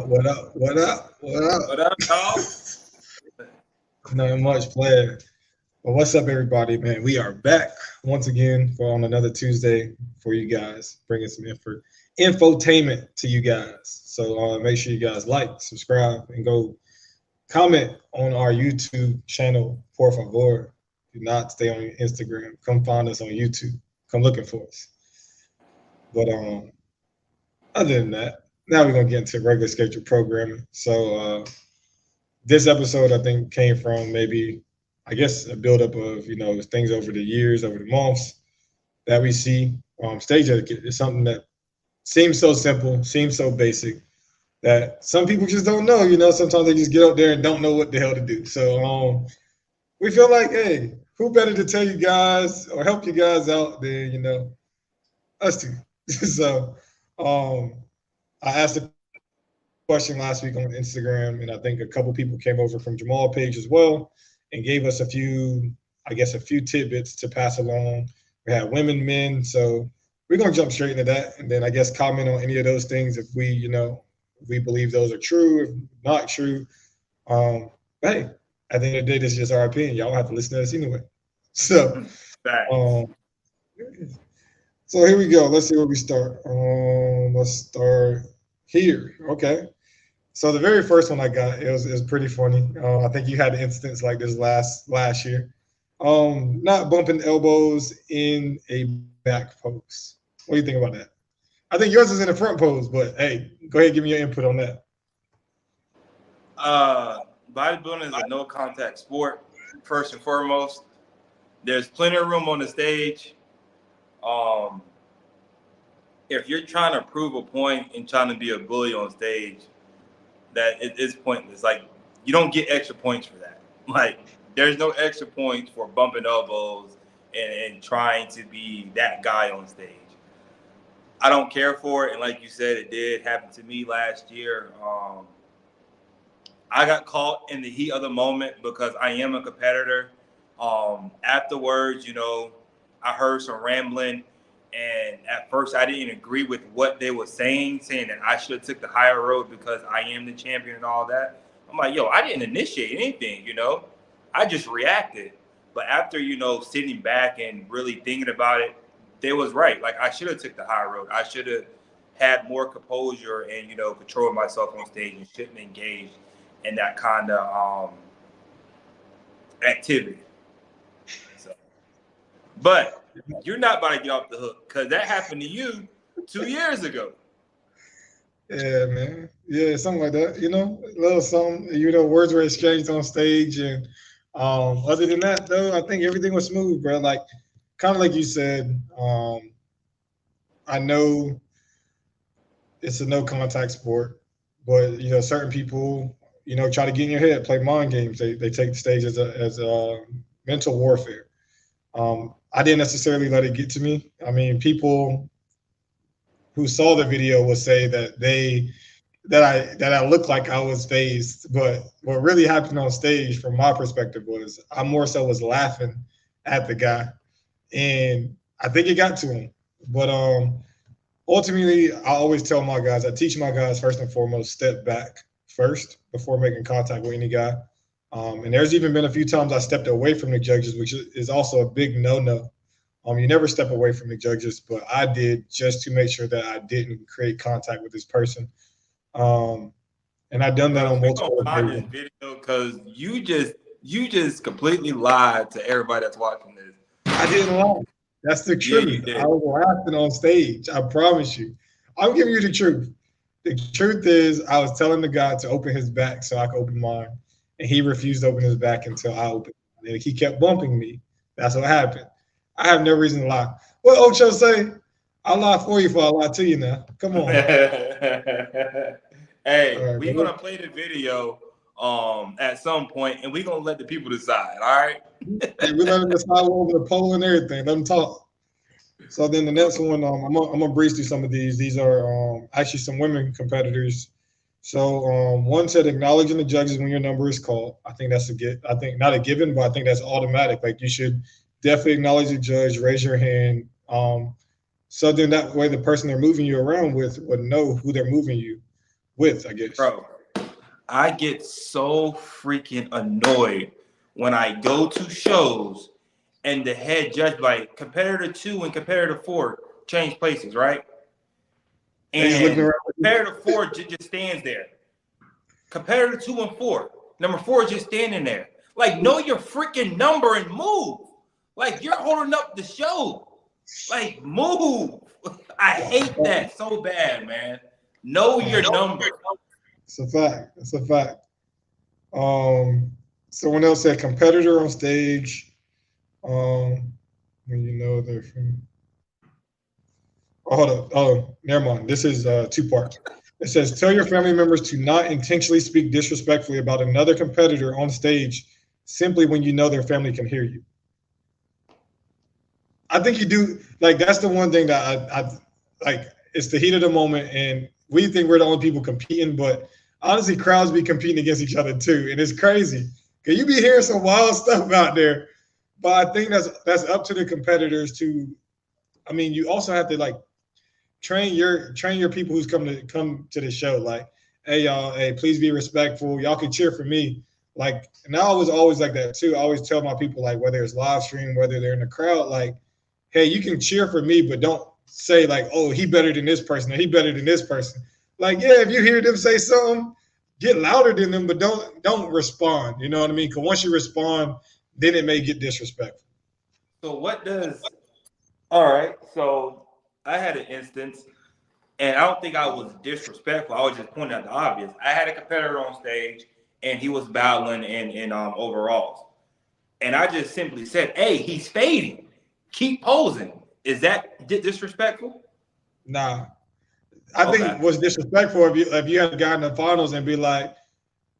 up? What up? What up? What What up? up, dog? Not much playing. Well, what's up, everybody, man? We are back once again for on another Tuesday for you guys, bringing some infotainment to you guys. So make sure you guys like, subscribe, and go comment on our YouTube channel, por favor. Do not stay on Instagram. Come find us on YouTube. Come looking for us. But other than that, now we're gonna get into regular schedule programming. So this episode I think came from maybe I guess a buildup of things over the years, over the months that we see. Stage etiquette is something that seems so simple, seems so basic that some people just don't know. Sometimes they just get up there and don't know what the hell to do. So we feel like, hey, who better to tell you guys or help you guys out than us two. So um, I asked a question last week on Instagram, and I think a couple people came over from Jamal page as well and gave us a few tidbits to pass along. We had women, men, so we're gonna jump straight into that, and then I guess comment on any of those things if we believe those are true, if not true. But hey, at the end of the day, this is just our opinion. Y'all have to listen to us anyway. So, Facts. um, so here we go. Let's see where we start. Let's start here. Okay. So the very first one I got it was pretty funny. I think you had an instance like this last year. Not bumping elbows in a back pose. What do you think about that? I think yours is in the front pose, but hey, go ahead and give me your input on that. Uh, Bodybuilding is a no contact sport. First and foremost, there's plenty of room on the stage. Um, if you're trying to prove a point and trying to be a bully on stage, that it is pointless. Like you don't get extra points for that. Like there's no extra points for bumping elbows and trying to be that guy on stage. I don't care for it, and like you said, it did happen to me last year. I got caught in the heat of the moment because I am a competitor. Afterwards, I heard some rambling, and at first I didn't agree with what they were saying that I should have took the higher road because I am the champion and all that. I'm like, yo, I didn't initiate anything. I just reacted. But after, sitting back and really thinking about it, they was right. Like I should have took the high road. I should have had more composure and, control myself on stage and shouldn't engage in that kind of activity. So, but you're not about to get off the hook because that happened to you 2 years ago. Yeah, man. Yeah, something like that. A little something. Words were exchanged on stage, and other than that, though, I think everything was smooth, bro. Like, kind of like you said. I know it's a no contact sport, but certain people, try to get in your head, play mind games. They take the stage as a mental warfare. I didn't necessarily let it get to me. I mean, people who saw the video will say that I looked like I was phased, but what really happened on stage, from my perspective, was I more so was laughing at the guy, and I think it got to him. But ultimately, I always tell my guys, I teach my guys first and foremost, step back first before making contact with any guy. And there's even been a few times I stepped away from the judges, which is also a big no-no. You never step away from the judges, but I did just to make sure that I didn't create contact with this person. Um, and I've done that Bro, on we gonna multiple find this occasions. video because you just completely lied to everybody that's watching this. I didn't lie. That's the Yeah, you truth. I did. was laughing on stage. I promise you. I'm giving you the truth. The truth is, I was telling the guy to open his back so I could open mine, and he refused to open his back until I opened it. And he kept bumping me. That's what happened. I have no reason to lie. What Ocho say? I'll lie for you before I lie to you now. Come on. All Hey, right, we're man. gonna play the video at some point, and we're gonna let the people decide. All right. Hey, we let him decide over the poll and everything. Let him talk. So then the next one, I'm gonna breeze through some of these. These are actually some women competitors. So one said acknowledging the judges when your number is called. I think that's a get. I think not a given, but I think that's automatic. Like you should definitely acknowledge the judge, raise your hand. So then that way the person they're moving you around with would know who they're moving you. with, I guess. Bro, I get so freaking annoyed when I go to shows and the head judge, like competitor 2 and competitor 4, change places, right? They just looking And around. competitor 4 just stands there. Competitor 2 and 4, number 4 is just standing there. Like, know your freaking number and move. Like, you're holding up the show. Like, move. I hate that so bad, man. Know your number. It's a fact. It's a fact. Someone else said competitor on stage. When you know they're from. Oh, hold up. Oh, never mind. This is two parts. It says, tell your family members to not intentionally speak disrespectfully about another competitor on stage simply when you know their family can hear you. I think you do. Like, that's the one thing that I like. It's the heat of the moment, and we think we're the only people competing, but honestly, crowds be competing against each other too, and it's crazy. Cause you be hearing some wild stuff out there, but I think that's up to the competitors to. I mean, you also have to like train your people who's come to the show. Like, hey y'all, hey, please be respectful. Y'all can cheer for me. Like, and I was always like that too. I always tell my people, like, whether it's live stream, whether they're in the crowd, like, hey, you can cheer for me, but don't say like, oh, he better than this person or he better than this person. Like, yeah, if you hear them say something, get louder than them, but don't respond. You know what I mean? Because once you respond, then it may get disrespectful. So what does all right, so I had an instance, and I don't think I was disrespectful. I was just pointing out the obvious. I had a competitor on stage, and he was battling in overalls, and I just simply said, "Hey, he's fading. Keep posing." Is that disrespectful? Nah, I Okay. think what's disrespectful if you had a guy in the finals and be like,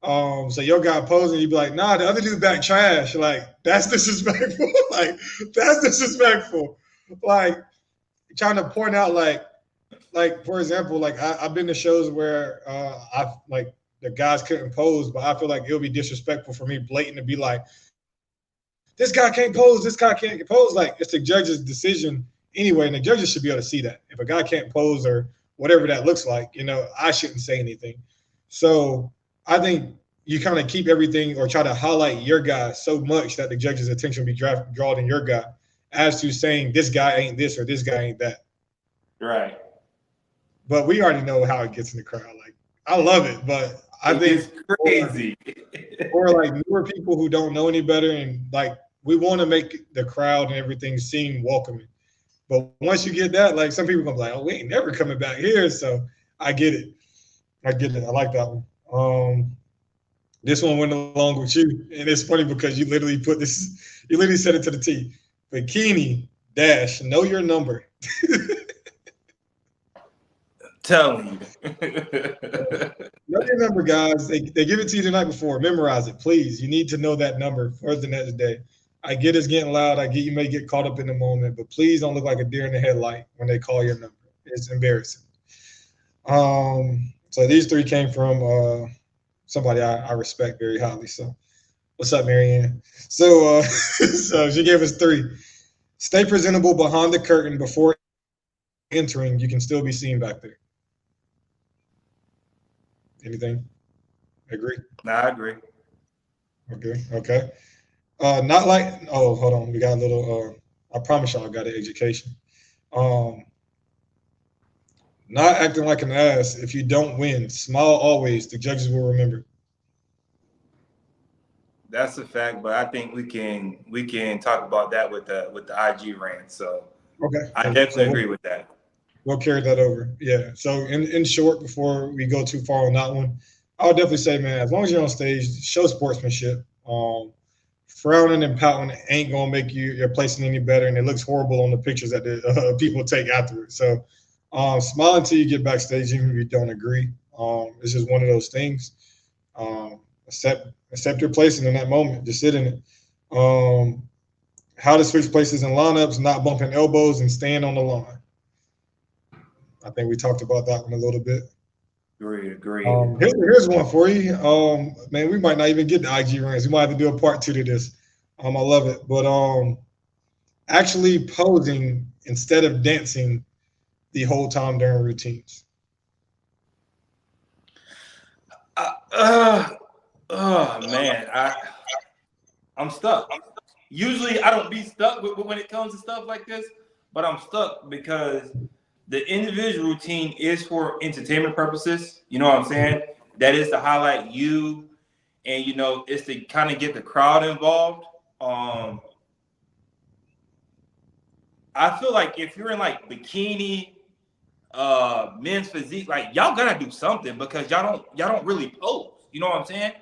so your guy posing, you'd be like, nah, the other dude back trash. Like, that's disrespectful. Like, that's disrespectful. Like, trying to point out like for example, like I've been to shows where I've like the guys couldn't pose, but I feel like it'll be disrespectful for me blatant to be like, this guy can't pose, this guy can't pose. Like, it's the judge's decision anyway, and the judges should be able to see that. If a guy can't pose or whatever that looks like, I shouldn't say anything. So I think you kind of keep everything or try to highlight your guy so much that the judge's attention will be drawn in your guy as to saying this guy ain't this or this guy ain't that. Right. But we already know how it gets in the crowd. Like, I love it, but I It gets think crazy. for like newer people who don't know any better, and like we want to make the crowd and everything seem welcoming. But once you get that, like some people gonna be like, "Oh, we ain't never coming back here." So I get it. I get it. I like that one. This one went along with you, and it's funny because you literally put this. You literally said it to the T. Bikini dash. Know your number. Telling you. Know your number, guys. They give it to you the night before. Memorize it, please. You need to know that number for the next day. I get it's getting loud. I get you may get caught up in the moment, but please don't look like a deer in the headlight when they call your number. It's embarrassing. So these three came from somebody I respect very highly. So what's up, Marianne? So so she gave us three. Stay presentable behind the curtain before entering. You can still be seen back there. Anything? Agree? Nah, I agree. Okay. Okay. Not like. Oh, hold on. We got a little. I promise y'all, I got an education. Um, Not acting like an ass if you don't win. Smile always. The judges will remember. That's a fact, but I think we can talk about that with the IG rant. So Okay. I Cool. definitely So agree with that. we'll carry that over. Yeah. So in short, before we go too far on that one, I would definitely say, man, as long as you're on stage, show sportsmanship. Frowning and pouting ain't gonna make your placing any better, and it looks horrible on the pictures that the people take afterwards. So smile until you get backstage, even if you don't agree. It's just one of those things. Um, accept your placing in that moment. Just sit in it. Um, how to switch places in lineups, not bumping elbows, and staying on the line. I think we talked about that one a little bit. Agreed. Here's one for you. Man, we might not even get the IG rants. We might have to do a part two to this. I love it. But actually posing instead of dancing the whole time during routines. Uh, oh man, I'm stuck. Usually I don't be stuck when it comes to stuff like this, but I'm stuck because the individual routine is for entertainment purposes. You know what I'm saying? That is to highlight you, and it's to kind of get the crowd involved. Um, I feel like if you're in like bikini, men's physique, like y'all gotta do something because y'all don't really pose. You know what I'm saying?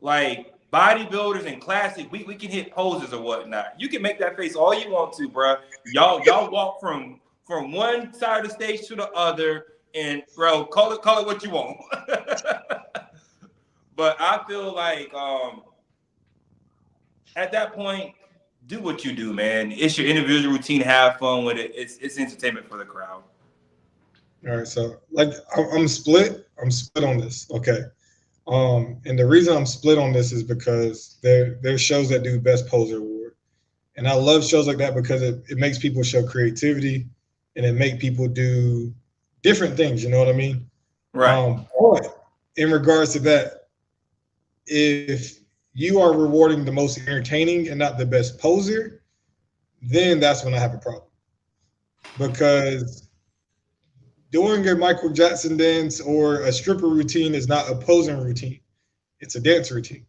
Like bodybuilders and classic, we can hit poses or whatnot. You can make that face all you want to, bro. Y'all walk from one side of the stage to the other, and bro, call it what you want. But I feel like at that point, do what you do, man. It's your individual routine. Have fun with it. It's entertainment for the crowd. All right, so like I'm split. I'm split on this. Okay. And the reason I'm split on this is because there's shows that do best poser award. And I love shows like that because it makes people show creativity and it make people do different things, you know what I mean? Right. But in regards to that, if you are rewarding the most entertaining and not the best poser, then that's when I have a problem. Because doing a Michael Jackson dance or a stripper routine is not a posing routine. It's a dance routine.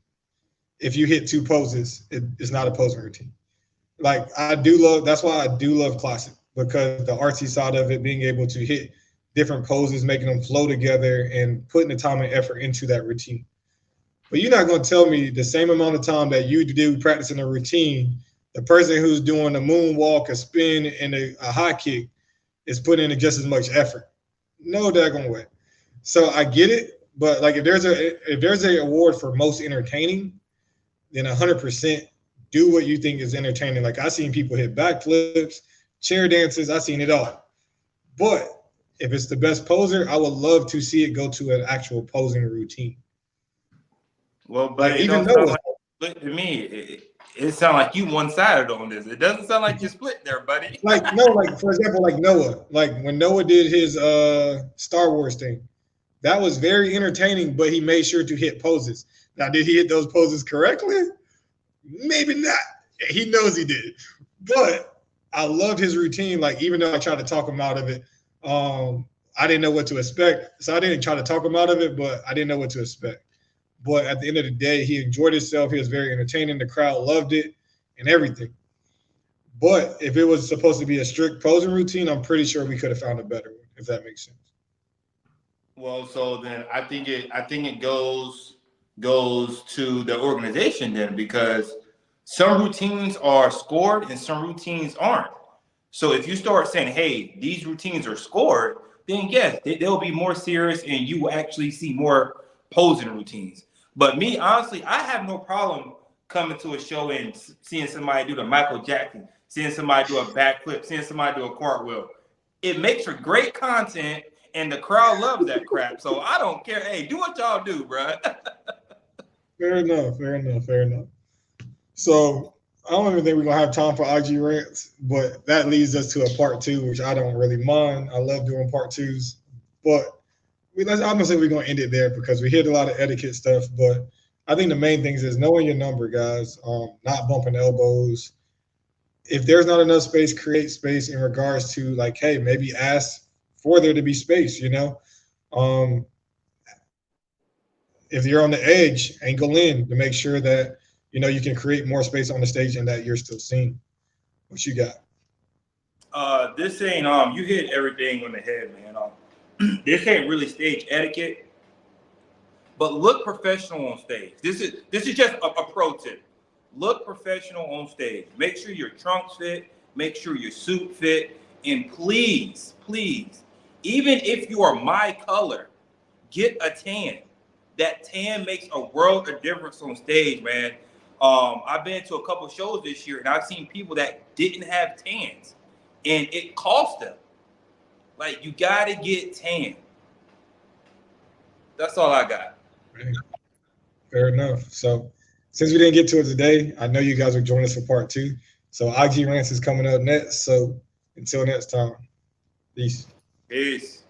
If you hit two poses, it's not a posing routine. Like I do love, that's why I do love classic, because the artsy side of it, being able to hit different poses, making them flow together and putting the time and effort into that routine. But you're not going to tell me the same amount of time that you do practicing a routine, the person who's doing a moonwalk, a spin, and a high kick is putting in just as much effort. No daggone way. So I get it, but like if there's a award for most entertaining, then 100% do what you think is entertaining. Like I seen people hit backflips, chair dances, I seen it all. But if it's the best poser, I would love to see it go to an actual posing routine. Well, but Like it even don't sound Noah, like split to me. It sounds like you one sided on this. It doesn't sound like you're split there, buddy. like no, like for example, like Noah, like when Noah did his Star Wars thing, that was very entertaining, but he made sure to hit poses. Now, did he hit those poses correctly? Maybe not. He knows he did. But I loved his routine. Like, even though I tried to talk him out of it, I didn't know what to expect. So I didn't try to talk him out of it, but I didn't know what to expect. But at the end of the day, he enjoyed himself. He was very entertaining. The crowd loved it and everything. But if it was supposed to be a strict posing routine, I'm pretty sure we could have found a better one, if that makes sense. Well, so then I think it goes to the organization then because some routines are scored and some routines aren't. So if you start saying, "Hey, these routines are scored," then yes, they'll be more serious and you will actually see more posing routines. But me, honestly, I have no problem coming to a show and seeing somebody do the Michael Jackson, seeing somebody do a backflip, seeing somebody do a cartwheel. It makes for great content and the crowd loves that crap. So I don't care. Hey, do what y'all do, bro. Fair enough. Fair enough. Fair enough. So I don't even think we're gonna have time for IG rants, but that leads us to a part two, which I don't really mind. I love doing part twos, but I'm gonna say we're gonna end it there because we hit a lot of etiquette stuff. But I think the main things is knowing your number, guys. Not bumping elbows. If there's not enough space, create space in regards to like, hey, maybe ask for there to be space. Um, if you're on the edge, angle in to make sure that you can create more space on the stage and that you're still seen. What you got? This ain't you hit everything on the head, man. This ain't really stage etiquette, but look professional on stage. This is just a pro tip. Look professional on stage. Make sure your trunks fit, make sure your suit fit, and please, please, even if you are my color, get a tan. That tan makes a world of difference on stage, man. I've been to a couple shows this year and I've seen people that didn't have tans and it cost them. Like you gotta get tan. That's all I got. Fair enough. So since we didn't get to it today, I know you guys will join us for part two. So IG Rants is coming up next. So until next time, peace. Peace.